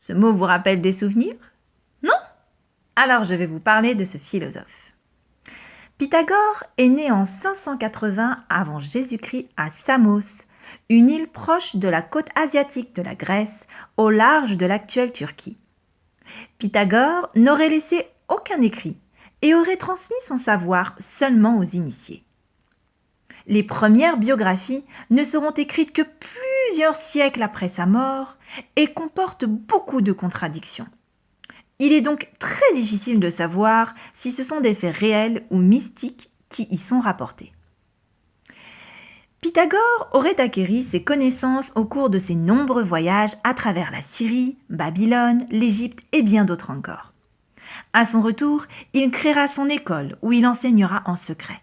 Ce mot vous rappelle des souvenirs? Non? Alors je vais vous parler de ce philosophe. Pythagore est né en 580 avant Jésus-Christ à Samos, une île proche de la côte asiatique de la Grèce, au large de l'actuelle Turquie. Pythagore n'aurait laissé aucun écrit et aurait transmis son savoir seulement aux initiés. Les premières biographies ne seront écrites que plusieurs siècles après sa mort et comportent beaucoup de contradictions. Il est donc très difficile de savoir si ce sont des faits réels ou mystiques qui y sont rapportés. Pythagore aurait acquis ses connaissances au cours de ses nombreux voyages à travers la Syrie, Babylone, l'Égypte et bien d'autres encore. À son retour, il créera son école où il enseignera en secret.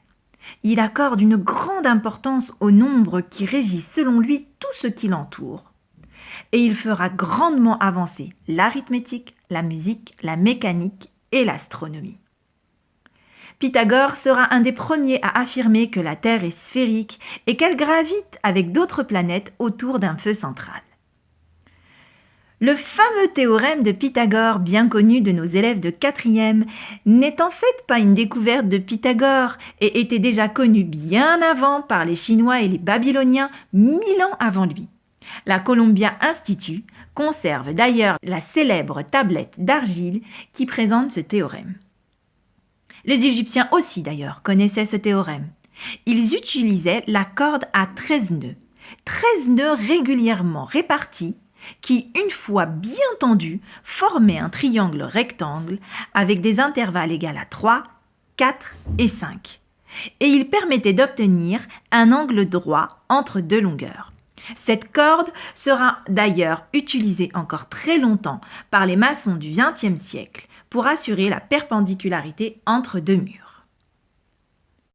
Il accorde une grande importance au nombre qui régit selon lui tout ce qui l'entoure. Et il fera grandement avancer l'arithmétique, la musique, la mécanique et l'astronomie. Pythagore sera un des premiers à affirmer que la Terre est sphérique et qu'elle gravite avec d'autres planètes autour d'un feu central. Le fameux théorème de Pythagore, bien connu de nos élèves de 4e, n'est en fait pas une découverte de Pythagore et était déjà connu bien avant par les Chinois et les Babyloniens 1000 ans avant lui. La Columbia Institute conserve d'ailleurs la célèbre tablette d'argile qui présente ce théorème. Les Égyptiens aussi d'ailleurs connaissaient ce théorème. Ils utilisaient la corde à 13 nœuds. 13 nœuds régulièrement répartis qui, une fois bien tendus, formaient un triangle rectangle avec des intervalles égaux à 3, 4 et 5. Et ils permettaient d'obtenir un angle droit entre deux longueurs. Cette corde sera d'ailleurs utilisée encore très longtemps par les maçons du XXe siècle pour assurer la perpendicularité entre deux murs.